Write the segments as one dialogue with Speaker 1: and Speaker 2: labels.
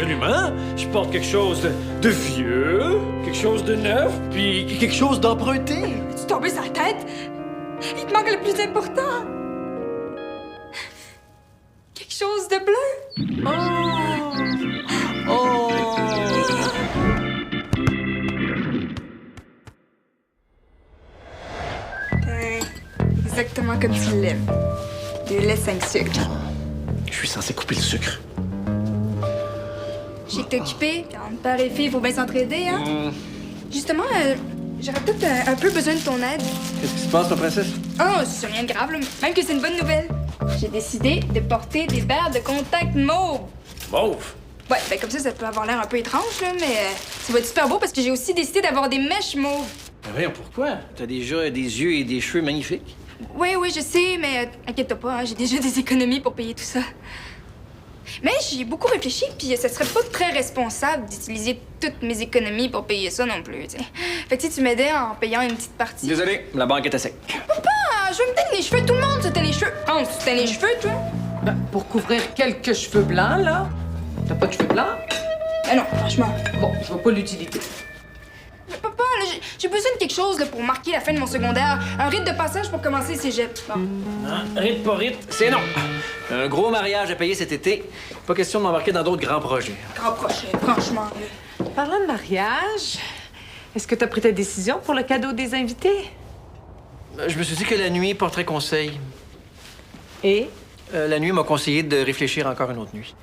Speaker 1: absolument. Je porte quelque chose de vieux, quelque chose de neuf, puis quelque chose d'emprunté.
Speaker 2: Tu tombes sur la tête? Il te manque le plus important. Quelque chose de bleu.
Speaker 3: Oh!
Speaker 2: Exactement comme tu l'aimes. 2 laits, 5 sucres.
Speaker 1: Je suis censé couper le sucre.
Speaker 2: Je sais que t'es occupé. Quand père et fille, il faut bien s'entraider, hein? Justement, j'aurais peut-être un peu besoin de ton aide.
Speaker 1: Qu'est-ce qui se passe, ma princesse?
Speaker 2: Oh, c'est rien de grave, là. Même que c'est une bonne nouvelle. J'ai décidé de porter des verres de contact mauve.
Speaker 1: Mauve?
Speaker 2: Ouais, ben comme ça peut avoir l'air un peu étrange, là, mais ça va être super beau parce que j'ai aussi décidé d'avoir des mèches mauves.
Speaker 1: Ben voyons, pourquoi? T'as déjà des yeux et des cheveux magnifiques.
Speaker 2: Oui, je sais, mais inquiète-toi pas, hein, j'ai déjà des économies pour payer tout ça. Mais j'y ai beaucoup réfléchi, puis ça serait pas très responsable d'utiliser toutes mes économies pour payer ça non plus, tu sais. Fait que si tu m'aidais en payant une petite partie...
Speaker 1: Désolé, la banque est à sec.
Speaker 2: Ah, je veux me teindre les cheveux, tout le monde se teint les cheveux. France, tu teins les cheveux, toi?
Speaker 3: Ben, pour couvrir quelques cheveux blancs, là. T'as pas de cheveux blancs?
Speaker 2: Ah non, franchement.
Speaker 3: Bon, je vois pas l'utilité.
Speaker 2: Mais papa, là, j'ai besoin de quelque chose là, pour marquer la fin de mon secondaire. Un rite de passage pour commencer le cégep. Bon.
Speaker 1: Rite pas rite, c'est non. Un gros mariage à payer cet été. Pas question de m'embarquer dans d'autres grands projets.
Speaker 2: Grand prochain, franchement. Là.
Speaker 3: Parlant de mariage, est-ce que t'as pris ta décision pour le cadeau des invités?
Speaker 1: Je me suis dit que la nuit porterait conseil.
Speaker 3: Et?
Speaker 1: La nuit m'a conseillé de réfléchir encore une autre nuit.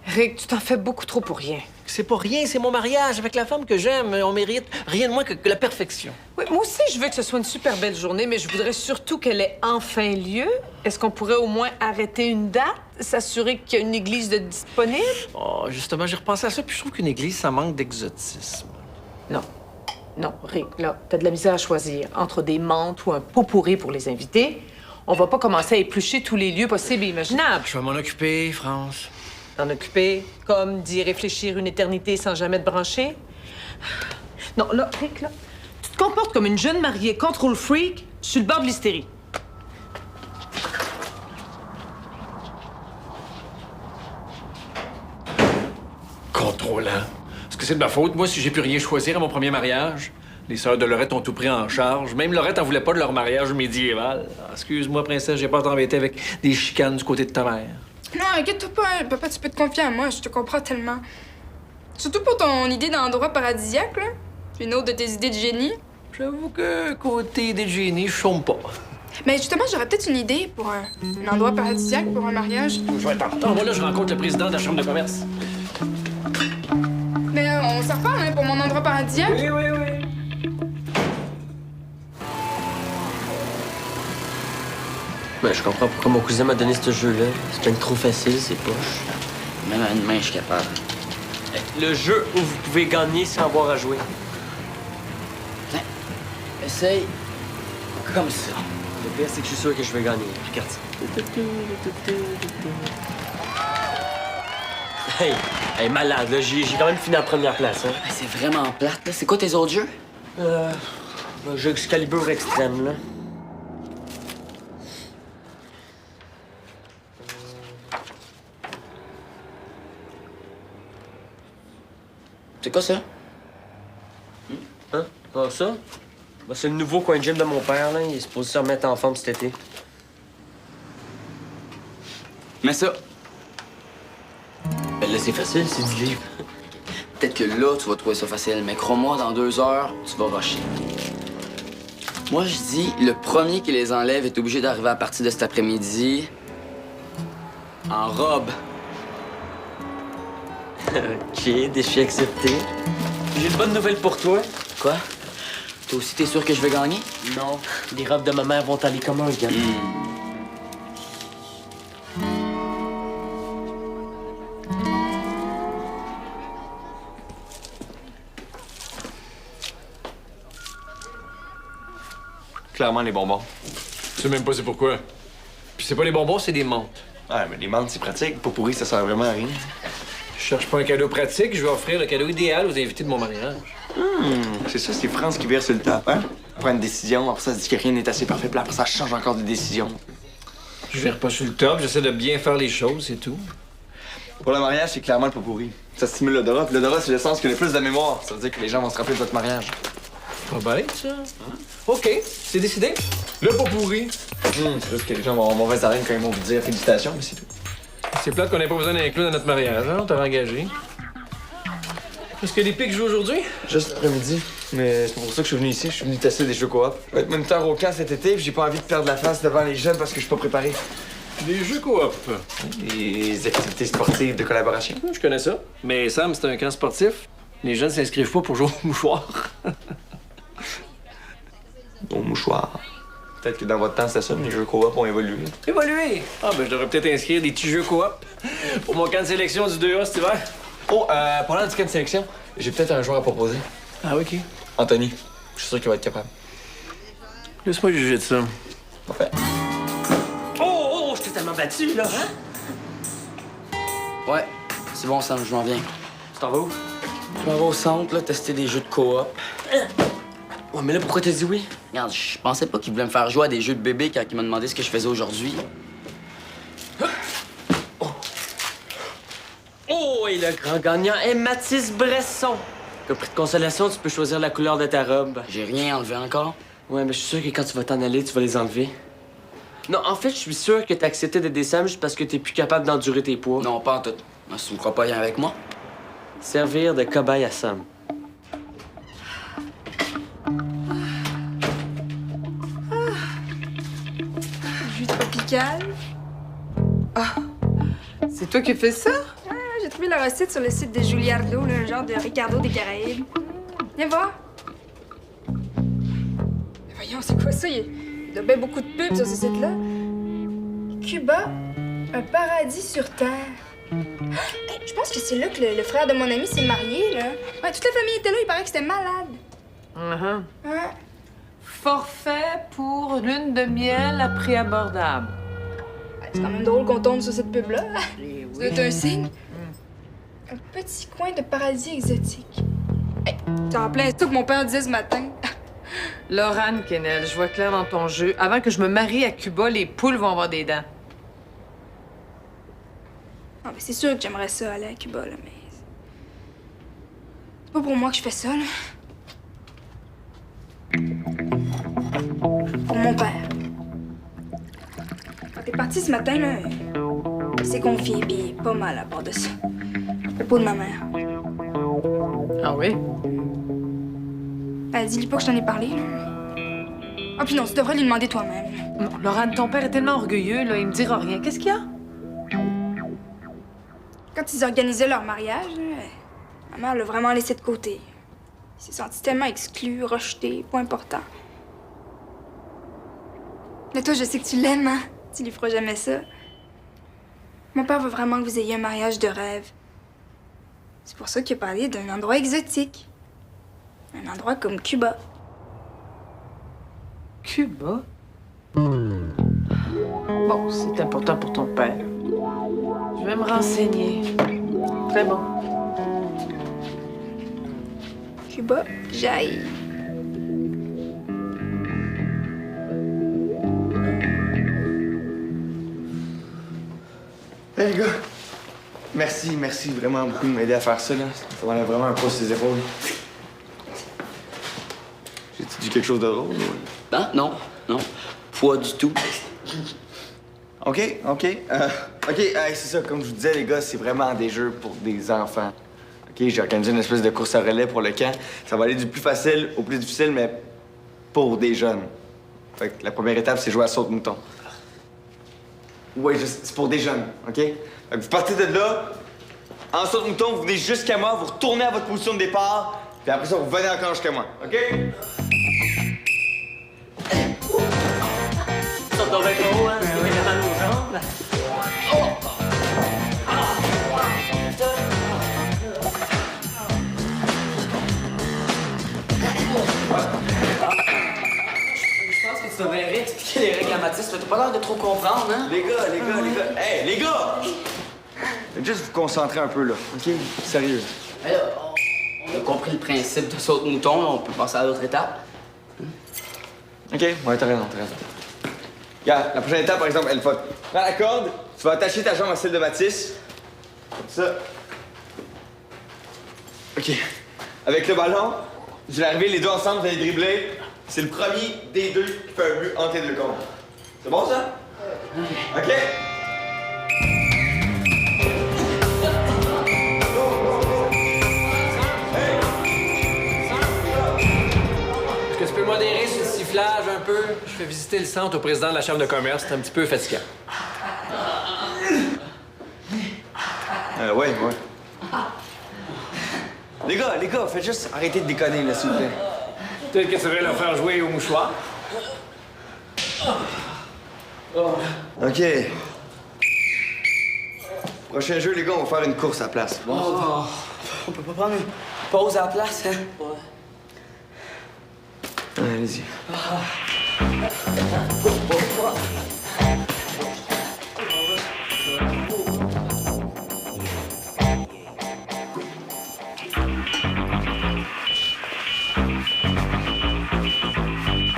Speaker 3: Rick, tu t'en fais beaucoup trop pour rien.
Speaker 1: C'est pas rien, c'est mon mariage avec la femme que j'aime. On mérite rien de moins que la perfection.
Speaker 3: Oui, moi aussi, je veux que ce soit une super belle journée, mais je voudrais surtout qu'elle ait enfin lieu. Est-ce qu'on pourrait au moins arrêter une date, s'assurer qu'il y a une église de disponible?
Speaker 1: Oh, justement, j'ai repensé à ça, puis je trouve qu'une église, ça manque d'exotisme.
Speaker 3: Non, Rick, là, t'as de la misère à choisir entre des menthes ou un pot pourri pour les invités. On va pas commencer à éplucher tous les lieux possibles et imaginables.
Speaker 1: Je vais m'en occuper, France.
Speaker 3: T'en occuper, comme d'y réfléchir une éternité sans jamais te brancher. Non, là, Rick, là, tu te comportes comme une jeune mariée control freak sur le bord de l'hystérie.
Speaker 1: Contrôlant. Est-ce que c'est de ma faute, moi, si j'ai pu rien choisir à mon premier mariage? Les sœurs de Lorette ont tout pris en charge. Même Lorette en voulait pas de leur mariage médiéval. Excuse-moi, princesse, j'ai pas t'embêter avec des chicanes du côté de ta mère.
Speaker 2: Non, inquiète-toi pas, hein. Papa, tu peux te confier à moi, je te comprends tellement. Surtout pour ton idée d'endroit paradisiaque, là. Une autre de tes idées de génie.
Speaker 1: J'avoue que côté idée de génie, je chôme pas.
Speaker 2: Mais justement, j'aurais peut-être une idée pour un endroit paradisiaque pour un mariage.
Speaker 1: Je vais être en retard. Moi, là, je rencontre le président de la Chambre de commerce.
Speaker 2: Mais on s'en reparle, hein, pour mon endroit paradisiaque.
Speaker 1: Oui.
Speaker 4: Ben, je comprends pourquoi mon cousin m'a donné ce jeu-là. C'est bien trop facile, c'est poche.
Speaker 5: Même à une main, je suis capable.
Speaker 4: Le jeu où vous pouvez gagner sans avoir à jouer.
Speaker 5: Tiens, essaye. Comme ça.
Speaker 4: Le pire, c'est que je suis sûr que je vais gagner. Regarde ça. Hey, malade, là. J'ai quand même fini en première place, hein.
Speaker 5: C'est vraiment plate, là. C'est quoi tes autres jeux?
Speaker 4: Un jeu Excalibur extrême, là.
Speaker 5: C'est quoi ça?
Speaker 4: Hein? Ah, ça? Ben, c'est le nouveau coin de gym de mon père, là. Il est supposé se remettre en forme cet été.
Speaker 5: Mets ça.
Speaker 4: Ben là, c'est facile, c'est du livre.
Speaker 5: Peut-être que là, tu vas trouver ça facile, mais crois-moi, dans 2 heures, tu vas rusher. Moi, je dis, le premier qui les enlève est obligé d'arriver à partir de cet après-midi en robe.
Speaker 4: OK, défi accepté. J'ai une bonne nouvelle pour toi.
Speaker 5: Quoi? Toi aussi, t'es sûr que je vais gagner?
Speaker 4: Non, les robes de ma mère vont aller comme un gars.
Speaker 6: Clairement, les bonbons.
Speaker 1: Je sais même pas c'est pourquoi. Puis c'est pas les bonbons, c'est des menthes.
Speaker 6: Ouais, mais les menthes, c'est pratique. Pas pourri, ça sert vraiment à rien.
Speaker 1: Je cherche pas un cadeau pratique, je vais offrir le cadeau idéal aux invités de mon mariage.
Speaker 6: C'est ça, c'est France qui vire sur le top, hein? Prend une décision, après ça, elle se dit que rien n'est assez parfait, puis après ça, elle change encore de décision.
Speaker 1: Je vire pas sur le top, j'essaie de bien faire les choses, c'est tout.
Speaker 6: Pour le mariage, c'est clairement le pot-pourri. Ça stimule l'odorat, puis l'odorat, c'est le sens qui a le plus de mémoire. Ça veut dire que les gens vont se rappeler de votre mariage.
Speaker 1: Pas bête, ça. OK, c'est décidé. Le pot pourri.
Speaker 6: C'est juste que les gens vont avoir mauvaise haleine quand ils vont vous dire félicitations, mais c'est tout.
Speaker 1: C'est plate qu'on n'ait pas besoin d'inclure dans notre mariage, hein? On t'avait engagé. Est-ce que les pics jouent aujourd'hui?
Speaker 6: Juste l'après-midi. Mais c'est pour ça que je suis venu ici. Je suis venu tester des jeux coop. Je vais être moniteur au camp cet été, puis j'ai pas envie de perdre la face devant les jeunes parce que je suis pas préparé.
Speaker 1: Des jeux coop.
Speaker 6: Les activités sportives de collaboration.
Speaker 1: Je connais ça. Mais Sam, c'est un camp sportif. Les jeunes s'inscrivent pas pour jouer au mouchoir.
Speaker 6: Au mouchoir. Peut-être que dans votre temps, c'était ça, mais les jeux coop ont évolué.
Speaker 1: Évoluer. Ah, ben, je devrais peut-être inscrire des petits jeux coop pour mon camp de sélection du 2A cet hiver.
Speaker 6: Oh, parlant du camp de sélection, j'ai peut-être un joueur à proposer.
Speaker 1: Ah, OK.
Speaker 6: Anthony. Je suis sûr qu'il va être capable.
Speaker 1: Laisse-moi juger de ça.
Speaker 6: Parfait.
Speaker 4: Oh, je t'ai tellement battu, là, hein?
Speaker 5: Ouais, c'est bon, Sam, je m'en viens.
Speaker 4: Tu t'en vas où?
Speaker 5: Je m'en vais au centre, là, tester des jeux de coop.
Speaker 4: Ouais, mais là, pourquoi t'as dit oui?
Speaker 5: Regarde, je pensais pas qu'il voulait me faire jouer à des jeux de bébé quand il m'a demandé ce que je faisais aujourd'hui.
Speaker 4: Oh, et le grand gagnant est Mathis Bresson. Comme prix de consolation, tu peux choisir la couleur de ta robe.
Speaker 5: J'ai rien enlevé encore.
Speaker 4: Ouais, mais je suis sûr que quand tu vas t'en aller, tu vas les enlever. Non, en fait, je suis sûr que t'as accepté de descendre juste parce que t'es plus capable d'endurer tes poids.
Speaker 5: Non, pas en tout. Si tu me crois pas, viens avec moi.
Speaker 4: Servir de cobaye à Sam.
Speaker 2: Jus tropical.
Speaker 3: C'est toi qui fais ça?
Speaker 2: Ouais, j'ai trouvé la recette sur le site de Giuliardo, là, un genre de Ricardo des Caraïbes. Viens voir. Mais voyons, c'est quoi ça? Il y a bien beaucoup de pubs sur ce site-là. Cuba, un paradis sur Terre. Hey, je pense que c'est là que le frère de mon ami s'est marié, là. Ouais, toute la famille était là, il paraît que c'était malade. Ouais.
Speaker 3: Forfait pour lune de miel à prix abordable.
Speaker 2: Ouais, c'est quand même drôle qu'on tombe sur cette pub-là. Ça doit être un signe. Un petit coin de paradis exotique. Hey, t'es en plein ça que mon père disait ce matin.
Speaker 3: Laurane Kennel, je vois clair dans ton jeu. Avant que je me marie à Cuba, les poules vont avoir des dents.
Speaker 2: Ah, ben c'est sûr que j'aimerais ça aller à Cuba, là, mais. C'est pas pour moi que je fais ça, là. Pour mon père. Quand t'es parti ce matin, là, il s'est confié, pis pas mal à part de ça. À propos de ma mère.
Speaker 3: Ah oui?
Speaker 2: Ben, dis-lui pas que je t'en ai parlé, là. Ah, puis non, tu devrais lui demander toi-même.
Speaker 3: Non, Laurane, ton père est tellement orgueilleux, là, il me dira rien. Qu'est-ce qu'il y a?
Speaker 2: Quand ils organisaient leur mariage, là, ma mère l'a vraiment laissé de côté. Il s'est senti tellement exclu, rejeté, pas important. Mais toi, je sais que tu l'aimes, hein? Tu lui feras jamais ça. Mon père veut vraiment que vous ayez un mariage de rêve. C'est pour ça qu'il a parlé d'un endroit exotique. Un endroit comme Cuba.
Speaker 3: Cuba? Bon, c'est important pour ton père. Je vais me renseigner. Très bon.
Speaker 2: Cuba, j'aille.
Speaker 6: Hey les gars, merci vraiment beaucoup de m'aider à faire ça, là. Ça m'enlève vraiment un poids sur les épaules. J'ai-tu dit quelque chose de drôle? Ou...
Speaker 5: Hein? Non, non. Pas du tout.
Speaker 6: OK. C'est ça, comme je vous disais, les gars, c'est vraiment des jeux pour des enfants. OK, j'ai organisé une espèce de course à relais pour le camp. Ça va aller du plus facile au plus difficile, mais pour des jeunes. Fait que la première étape, c'est jouer à saute-mouton. Oui, c'est pour des jeunes, OK? Fait que vous partez de là, en saute-mouton, vous venez jusqu'à moi, vous retournez à votre position de départ, puis après ça, vous venez encore jusqu'à moi, OK?
Speaker 4: Saute donc bien haut, hein? Tu dois mal aux jambes.
Speaker 5: Je pense que tu devrais réexpliquer les règles à Mathis. T'as pas l'air de trop comprendre, hein?
Speaker 6: Les gars! Hey, les gars! Juste vous concentrer un peu, là, OK? Sérieux.
Speaker 5: Mais là, on a compris le principe de saute-mouton, là, on peut passer à l'autre étape.
Speaker 6: OK, ouais, t'as raison. Regarde, la prochaine étape, par exemple, elle va prendre la corde, tu vas attacher ta jambe à celle de Mathis, Ça. OK. Avec le ballon, je vais arriver les deux ensemble, vous allez dribbler. C'est le premier des deux qui fait un but entre les deux comptes. C'est bon, ça? OK.
Speaker 1: Est-ce que tu peux modérer ce sifflage un peu? Je fais visiter le centre au président de la Chambre de commerce. C'est un petit peu fatigant.
Speaker 6: Ouais. Les gars, faites juste arrêter de déconner, là, s'il vous plaît.
Speaker 1: Peut-être que tu devrais leur faire jouer au mouchoir.
Speaker 6: OK. Prochain jeu, les gars, on va faire une course à place. Bon?
Speaker 5: On peut pas prendre une pause à la place, hein?
Speaker 6: Allez-y.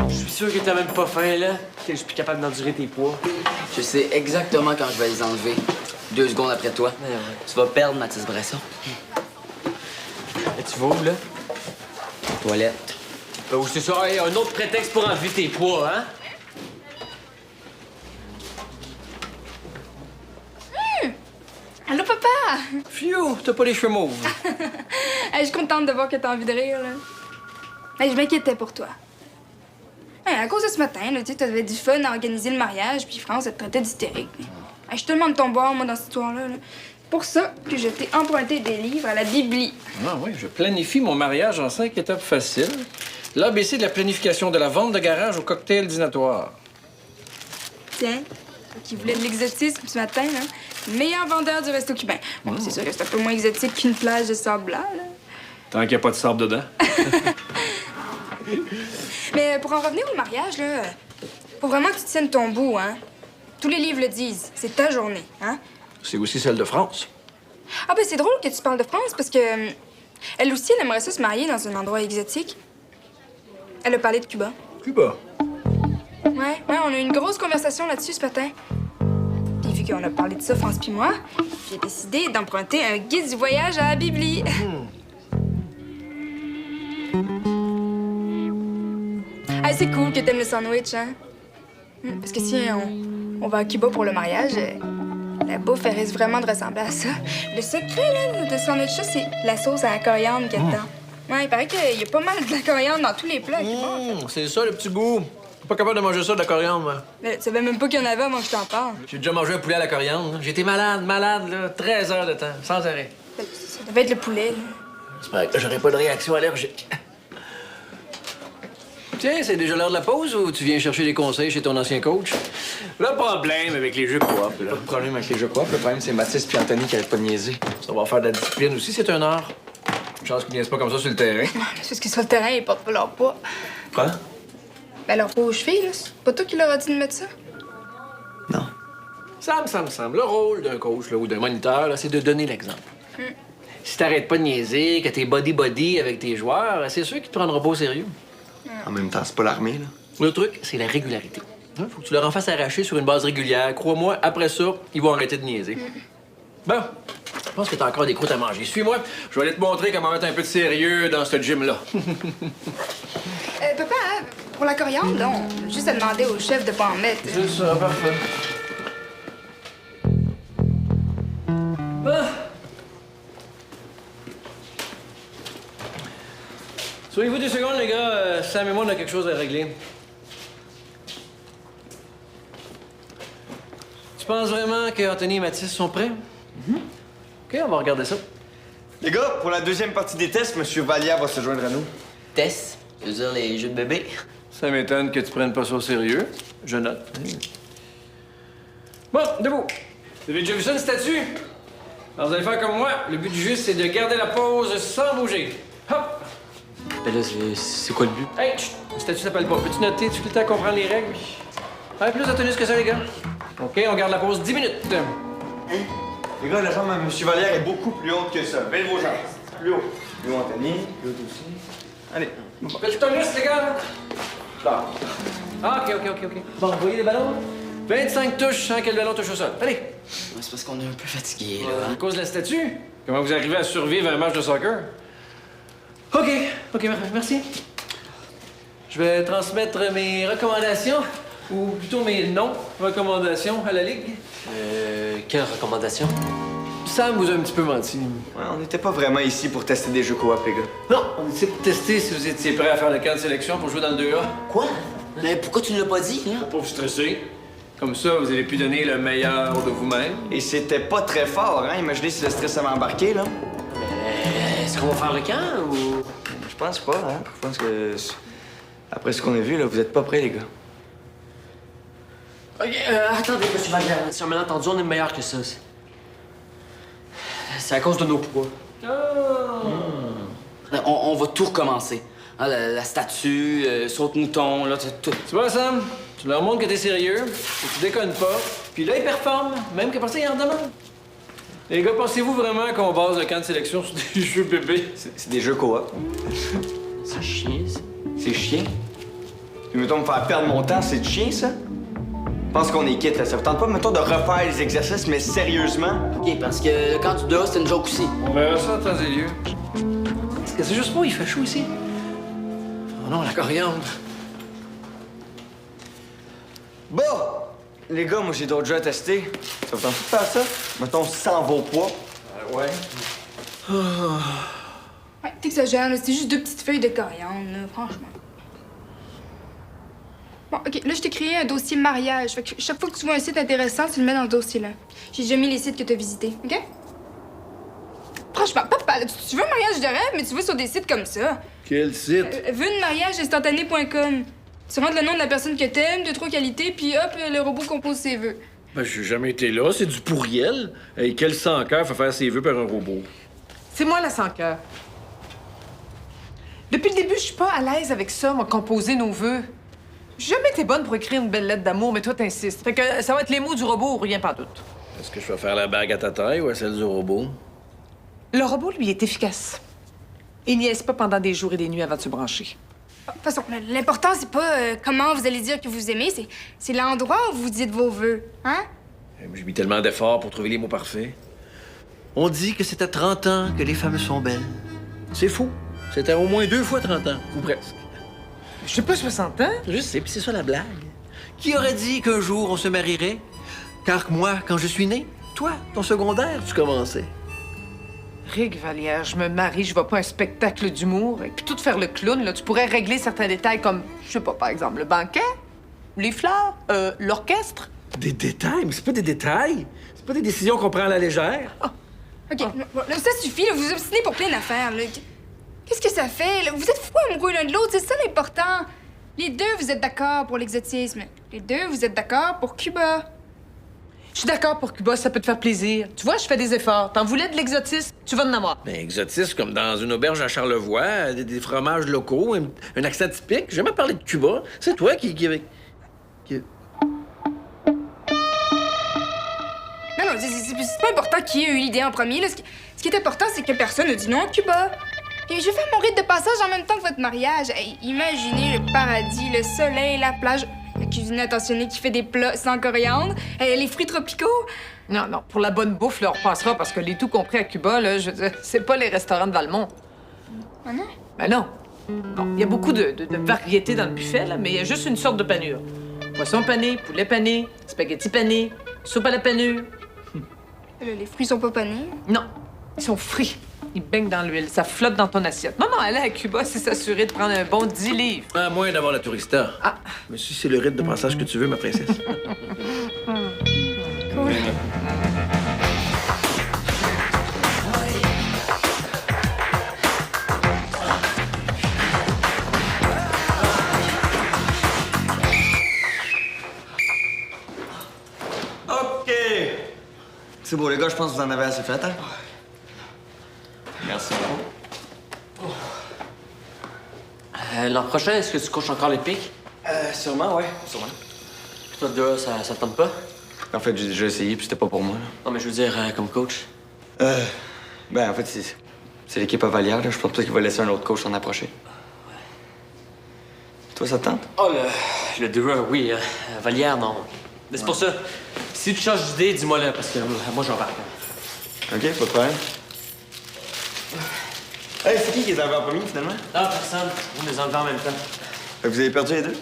Speaker 4: Je suis sûr que t'as même pas faim, là. Que je suis plus capable d'endurer tes poids.
Speaker 5: Je sais exactement quand je vais les enlever. 2 secondes après toi.
Speaker 4: Ouais.
Speaker 5: Tu vas perdre, Mathis Bresson.
Speaker 4: Et tu vas où, là?
Speaker 5: Toilette.
Speaker 4: Oh, c'est ça. Hey, un autre prétexte pour enlever tes poids, hein?
Speaker 2: Allô, papa!
Speaker 1: Phew, t'as pas les cheveux mauves.
Speaker 2: Hey, je suis contente de voir que t'as envie de rire, là. Hey, je m'inquiétais pour toi. Hey, à cause de ce matin, là, tu sais, t'avais du fun à organiser le mariage, puis France, elle te traitait d'hystérique. Hey, je suis tellement de ton bord, moi, dans cette histoire-là. Là. Pour ça que je t'ai emprunté des livres à la Bibli.
Speaker 1: Ah oui, je planifie mon mariage en 5 étapes faciles. L'ABC de la planification de la vente de garage au cocktail dînatoire.
Speaker 2: Tiens, toi qui voulais de l'exotisme ce matin, là. Meilleur vendeur du resto cubain. Bon, c'est sûr que c'est un peu moins exotique qu'une plage de sable blanc, là.
Speaker 1: Tant qu'il n'y a pas de sable dedans.
Speaker 2: Mais pour en revenir au mariage, là, faut vraiment que tu tiennes ton bout, hein. Tous les livres le disent. C'est ta journée, hein.
Speaker 1: C'est aussi celle de France.
Speaker 2: Ah, ben c'est drôle que tu parles de France parce que elle aussi, elle aimerait ça se marier dans un endroit exotique. Elle a parlé de Cuba.
Speaker 1: Cuba.
Speaker 2: Ouais, on a eu une grosse conversation là-dessus ce matin. Puis vu qu'on a parlé de ça, France puis moi, j'ai décidé d'emprunter un guide du voyage à la Bibli. Ah, c'est cool que t'aimes le sandwich, hein? Parce que si on va à Cuba pour le mariage, la bouffe, elle risque vraiment de ressembler à ça. Le secret, là, de ce sandwich-là, c'est la sauce à la coriandre qu'il y a dedans. Ouais, il paraît qu'il y a pas mal de la coriandre dans tous les plats à Cuba.
Speaker 1: C'est ça, le petit goût. Je suis pas capable de manger ça de la coriandre, moi.
Speaker 2: Mais tu savais même pas qu'il y en avait avant que je t'en parle.
Speaker 1: J'ai déjà mangé un poulet à la coriandre. J'étais malade, là, 13 heures de temps, sans arrêt.
Speaker 2: Ça devait être le poulet, là.
Speaker 1: J'espère que j'aurai pas de réaction allergique. Tiens, c'est déjà l'heure de la pause ou tu viens chercher des conseils chez ton ancien coach? Le problème avec les jeux coop, là.
Speaker 6: Pas de problème avec les jeux coop. Le problème, c'est Mathis et Anthony qui arrêtent pas de niaiser.
Speaker 1: Ça va faire de la discipline aussi, c'est un art. Une chance qu'ils niaisent pas comme ça sur le terrain.
Speaker 2: C'est parce qu'ils sur le terrain, ils portent pas leur poids.
Speaker 6: Quoi?
Speaker 2: Ben, leur poids aux chevilles, là. C'est pas toi qui leur as dit de mettre ça?
Speaker 6: Non.
Speaker 1: Ça me semble. Le rôle d'un coach là, ou d'un moniteur, là, c'est de donner l'exemple. Si t'arrêtes pas de niaiser, que t'es body-body avec tes joueurs, c'est sûr qu'ils te prendront pas au sérieux.
Speaker 6: En même temps, c'est pas l'armée, là.
Speaker 1: Le truc, c'est la régularité. Faut que tu leur en fasses arracher sur une base régulière. Crois-moi, après ça, ils vont arrêter de niaiser. Bon, je pense que t'as encore des croûtes à manger. Suis-moi, je vais aller te montrer comment mettre un peu de sérieux dans ce gym-là.
Speaker 2: Papa, pour la coriandre, là, on a juste à demander au chef de pas en mettre.
Speaker 1: C'est ça, parfait. Ah. Soyez-vous 2 secondes, les gars. Sam et moi, on a quelque chose à régler. Tu penses vraiment que Anthony et Mathis sont prêts? OK, on va regarder ça.
Speaker 6: Les gars, pour la deuxième partie des tests, M. Vallière va se joindre à nous.
Speaker 5: Tess, je veux dire les jeux de bébé.
Speaker 1: Ça m'étonne que tu prennes pas ça au sérieux. Je note. Bon, debout. Vous avez déjà vu ça, une statue? Alors, vous allez faire comme moi. Le but du jeu, c'est de garder la pose sans bouger. Hop!
Speaker 4: Ben là, c'est quoi le but?
Speaker 1: Hey, chut! Une statue s'appelle pas. Peux-tu noter? Tu le temps à comprendre les règles? Allez, plus de tenue que ça, les gars. OK, on garde la pause 10 minutes.
Speaker 6: Les gars, la jambe à M. Vallière est beaucoup plus haute que ça. Belle vos jambes. Plus haut. Plus haut, Anthony. Plus haut aussi. Allez.
Speaker 1: Faites ton liste, les gars. Bon. Ah, OK. Bon, vous voyez les ballons? 25 touches sans que le ballon touche au sol. Allez!
Speaker 5: Ouais, c'est parce qu'on est un peu fatigué, là.
Speaker 1: À cause de la statue? Comment vous arrivez à survivre à un match de soccer? OK, merci. Je vais transmettre mes recommandations, ou plutôt mes non-recommandations à la Ligue.
Speaker 4: Quelle recommandation?
Speaker 1: Sam vous a un petit peu menti.
Speaker 6: Ouais, on n'était pas vraiment ici pour tester des jeux coop, les gars.
Speaker 1: Non, on était pour tester si vous étiez prêts à faire le camp de sélection pour jouer dans le 2A.
Speaker 5: Quoi? Mais pourquoi tu ne l'as pas dit, hein?
Speaker 1: Pour pas vous stresser. Comme ça, vous avez pu donner le meilleur de vous-même.
Speaker 6: Et c'était pas très fort, hein? Imaginez si le stress avait embarqué, là.
Speaker 4: Est-ce qu'on va faire le camp ou...
Speaker 6: Je pense pas, hein? Je pense que... Après ce qu'on a vu, là, vous êtes pas prêts, les gars.
Speaker 4: OK, attendez, monsieur Vallière. Si on a entendu, on est meilleur que ça. C'est à cause de nos poids.
Speaker 5: On va tout recommencer. Hein, la statue, saute-mouton, là, tout.
Speaker 1: Tu vois, Sam? Tu leur montres que t'es sérieux, que tu déconnes pas, puis là, ils performent, même qu'après ça, ils en demandent. Les gars, pensez-vous vraiment qu'on base le camp de sélection sur des jeux bébés?
Speaker 6: C'est des jeux coop.
Speaker 4: C'est chiant, ça.
Speaker 6: C'est chiant. Puis, mettons, me faire perdre mon temps, c'est de chien, ça? Je pense qu'on est quitte, là. Ça vous tente pas, mettons, de refaire les exercices, mais sérieusement?
Speaker 5: OK, parce que le camp du 2A, c'est une joke aussi.
Speaker 1: On verra ça en temps et lieu. Est-ce que c'est juste moi, il fait chaud ici? Oh non, la coriandre.
Speaker 6: Bon! Les gars, moi, j'ai d'autres jeux à tester. Ça vous tente de faire ça? Mettons, sans vos poids.
Speaker 1: Ouais.
Speaker 2: Ouais, t'exagères, là. C'est juste 2 petites feuilles de coriandre, là, franchement. Bon, OK, là, je t'ai créé un dossier mariage. Fait que chaque fois que tu vois un site intéressant, tu le mets dans le dossier-là. J'ai déjà mis les sites que t'as visités, OK? Franchement, papa, là, tu veux un mariage de rêve, mais tu vas sur des sites comme ça.
Speaker 1: Quel site?
Speaker 2: Vœux-de-mariage-instantané.com. Tu rentres le nom de la personne que t'aimes, 2-3 qualités, puis hop, le robot compose ses vœux.
Speaker 1: Ben, j'ai jamais été là, c'est du pourriel. Et quel sans-cœur fait faire ses vœux par un robot?
Speaker 3: C'est moi la sans cœur. Depuis le début, je suis pas à l'aise avec ça, moi, composer nos vœux. J'ai jamais été bonne pour écrire une belle lettre d'amour, mais toi, t'insistes. Fait que ça va être les mots du robot ou rien pas doute.
Speaker 1: Est-ce que je vais faire la bague à ta taille ou à celle du robot?
Speaker 3: Le robot, lui, est efficace. Il niaise pas pendant des jours et des nuits avant de se brancher.
Speaker 2: De toute façon, l'important, c'est pas comment vous allez dire que vous aimez, c'est l'endroit où vous dites vos vœux, hein?
Speaker 1: J'ai mis tellement d'efforts pour trouver les mots parfaits. On dit que c'est à 30 ans que les femmes sont belles. C'est faux. C'était au moins 2 fois 30 ans, ou presque.
Speaker 3: Je sais pas 60 ans.
Speaker 1: Je sais, puis c'est ça la blague. Qui aurait dit qu'un jour on se marierait? Car moi, quand je suis né, toi, ton secondaire, tu commençais.
Speaker 3: Rig Vallière, je me marie, je vais pas à un spectacle d'humour. Et puis tout faire le clown, là, tu pourrais régler certains détails comme, je sais pas, par exemple, le banquet, les fleurs, l'orchestre.
Speaker 1: Des détails? Mais c'est pas des détails. C'est pas des décisions qu'on prend à la légère.
Speaker 2: OK, bon, là, ça suffit, là, vous vous obstinez pour plein d'affaires, là. Qu'est-ce que ça fait, là? Vous êtes fous amoureux l'un de l'autre, c'est ça l'important. Les deux, vous êtes d'accord pour l'exotisme. Les deux, vous êtes d'accord pour Cuba.
Speaker 3: Je suis d'accord pour Cuba, ça peut te faire plaisir. Tu vois, je fais des efforts. T'en voulais de l'exotisme, tu vas en avoir.
Speaker 1: Mais exotisme comme dans une auberge à Charlevoix, des fromages locaux, un accent typique. J'ai jamais parlé de Cuba. C'est toi qui...
Speaker 2: Non, c'est pas important qui ait eu l'idée en premier, là. Ce qui est important, c'est que personne n'a dit non à Cuba. Et je vais faire mon rite de passage en même temps que votre mariage. Hey, imaginez le paradis, le soleil, la plage, la cuisine attentionnée qui fait des plats sans coriandre, les fruits tropicaux.
Speaker 3: Non, non, pour la bonne bouffe, là, on repassera parce que les tout compris à Cuba, là, je veux dire, c'est pas les restaurants de Valmont.
Speaker 2: Ah non?
Speaker 3: Ben non. Bon, il y a beaucoup de variétés dans le buffet, là, mais il y a juste une sorte de panure. Poisson pané, poulet pané, spaghetti pané, soupe à la panure.
Speaker 2: Les fruits sont pas panés.
Speaker 3: Non, ils sont frits. Ils baignent dans l'huile. Ça flotte dans ton assiette. Non, non, aller à Cuba, c'est s'assurer de prendre un bon 10 livres.
Speaker 1: À moins d'avoir la tourista.
Speaker 3: Ah.
Speaker 1: Mais si c'est le rite de passage que tu veux, ma princesse.
Speaker 2: Cool.
Speaker 6: OK! C'est beau, les gars, je pense que vous en avez assez fait, hein? Merci beaucoup.
Speaker 4: L'an prochain, est-ce que tu couches encore les pics?
Speaker 6: Sûrement, ouais, sûrement.
Speaker 4: Puis toi, deux, ça te tente pas?
Speaker 6: En fait, j'ai déjà essayé, puis c'était pas pour moi, là.
Speaker 4: Non, mais je veux dire, comme coach.
Speaker 6: Ben, en fait, c'est l'équipe à Vallière, là. Je pense pas qu'il va laisser un autre coach s'en approcher. Toi, ça te tente?
Speaker 4: Oh, le 2A, oui. Vallière, non. Mais c'est pour ça. Si tu changes d'idée, dis-moi là, parce que moi, j'en parle.
Speaker 6: OK, pas de problème. Hey, c'est qui les avait en premier, finalement?
Speaker 4: Ah, personne. On les enlevait en même temps.
Speaker 6: Fait que vous avez perdu les deux?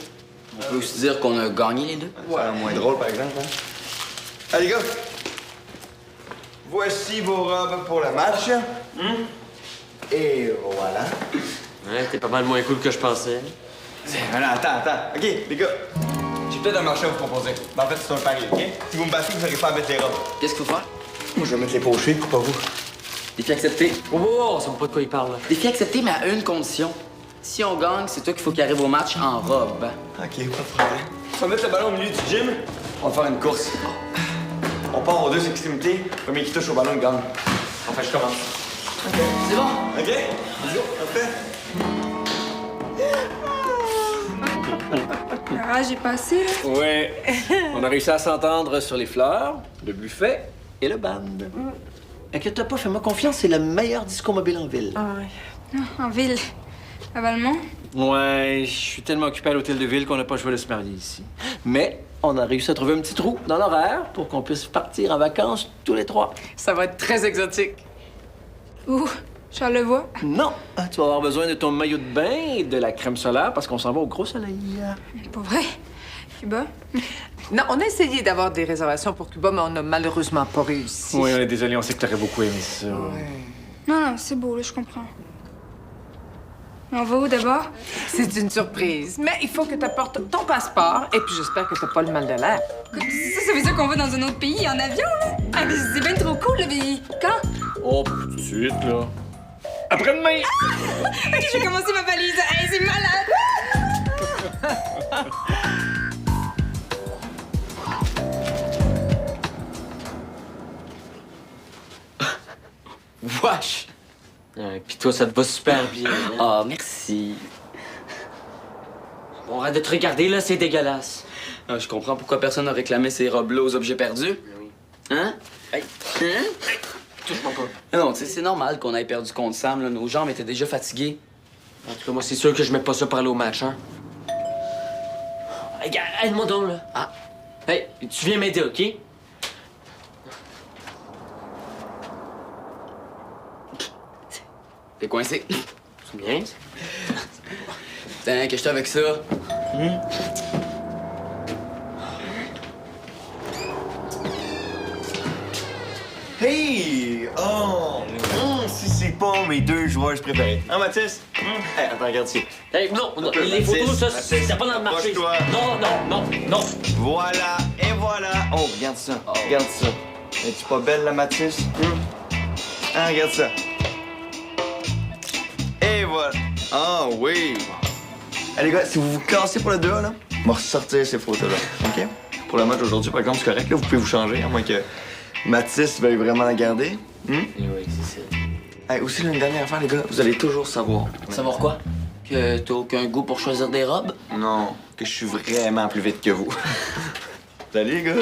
Speaker 5: On peut aussi dire qu'on a gagné les deux.
Speaker 6: Ouais, moins drôle, par exemple. Hein? Allez, les gars. Voici vos robes pour le match. Et voilà.
Speaker 4: Ouais, t'es pas mal moins cool que je pensais.
Speaker 6: Voilà, attends. OK, les gars. J'ai peut-être un marché à vous proposer. Mais en fait, c'est un pari, OK? Si vous me battez, vous n'aurez pas à mettre les robes.
Speaker 5: Qu'est-ce qu'il faut faire?
Speaker 6: Moi, je vais mettre les pochés, pas vous.
Speaker 5: Défi accepté.
Speaker 4: Oh, ça me pas de quoi il parle, là.
Speaker 5: Défi accepté, mais à une condition. Si on gagne, c'est toi qu'il faut qu'il arrive au match en robe.
Speaker 6: OK, pas de problème. On va mettre le ballon au milieu du gym. On va faire une course. On part aux deux extrémités. Premier qui touche au ballon, il gagne.
Speaker 4: Enfin, je commence.
Speaker 5: C'est bon?
Speaker 6: OK? Let's go. Parfait.
Speaker 2: Ah, j'ai passé, là.
Speaker 1: Ouais. On a réussi à s'entendre sur les fleurs, le buffet et le band.
Speaker 7: Inquiète-toi pas, fais-moi confiance, c'est le meilleur disco mobile en ville.
Speaker 3: Ah ouais.
Speaker 2: En ville. À Valmont.
Speaker 1: Ouais, je suis tellement occupé à l'hôtel de ville qu'on n'a pas choisi de se marier ici. Mais on a réussi à trouver un petit trou dans l'horaire pour qu'on puisse partir en vacances tous les trois.
Speaker 3: Ça va être très exotique.
Speaker 2: Où? Charlevoix.
Speaker 1: Non, tu vas avoir besoin de ton maillot de bain et de la crème solaire parce qu'on s'en va au gros soleil.
Speaker 2: Pas vrai? Cuba?
Speaker 3: Non, on a essayé d'avoir des réservations pour Cuba, mais on n'a malheureusement pas réussi.
Speaker 1: Oui, on est désolé, on sait que t'aurais beaucoup aimé ça.
Speaker 2: Non, c'est beau, là, je comprends. On va où d'abord?
Speaker 3: C'est une surprise. Mais il faut que tu apportes ton passeport et puis j'espère que t'as pas le mal de l'air.
Speaker 2: Ça veut dire qu'on va dans un autre pays en avion, là? Ah, mais c'est bien trop cool, le pays. Quand?
Speaker 1: Oh, tout de suite, là. Après-demain!
Speaker 2: Ok, je vais commencer ma valise. Hey, c'est malade!
Speaker 5: Wesh!
Speaker 4: Pis toi, ça te va super bien. Hein?
Speaker 5: Ah, merci.
Speaker 4: Bon, arrête de te regarder, là, c'est dégueulasse.
Speaker 5: Ah, je comprends pourquoi personne n'a réclamé ces robes-là aux objets perdus. Hein? Hey. Hein?
Speaker 4: Touche-moi pas.
Speaker 5: Non, tu sais, c'est normal qu'on ait perdu contre Sam, là. Nos jambes étaient déjà fatiguées.
Speaker 4: En tout cas, moi, c'est sûr que je mets pas ça pour aller au match, hein. Hey, gars, aide-moi donc, là.
Speaker 5: Ah.
Speaker 4: Hey, tu viens m'aider, OK?
Speaker 5: T'es coincé.
Speaker 4: C'est bien.
Speaker 5: Tiens, que je avec ça.
Speaker 6: Hey! Oh! Si c'est pas mes deux joueurs préférés. Hein, Mathis? Hey, attends, regarde ici.
Speaker 4: Hey, non, non,
Speaker 6: peu,
Speaker 4: les
Speaker 6: Mathis,
Speaker 4: photos, ça,
Speaker 6: Mathis,
Speaker 4: c'est pas dans le marché.
Speaker 6: approche-toi.
Speaker 4: Non, non, non, non.
Speaker 6: Voilà, et voilà. Oh, regarde ça. Regarde ça. Es-tu pas belle, la Mathis? Ah, regarde ça. Et voilà. Ah, oui. Allez, les gars, si vous vous cassez pour le 2A, là, on va ressortir ces photos-là. OK? Pour le match aujourd'hui, par exemple, c'est correct. Là, vous pouvez vous changer, à moins que Mathis veuille vraiment la garder.
Speaker 4: Oui, c'est ça.
Speaker 6: Hey, aussi, une dernière affaire, les gars, vous allez toujours savoir.
Speaker 5: Savoir quoi? Que t'as aucun goût pour choisir des robes?
Speaker 6: Non, que je suis vraiment plus vite que vous. Salut, les gars.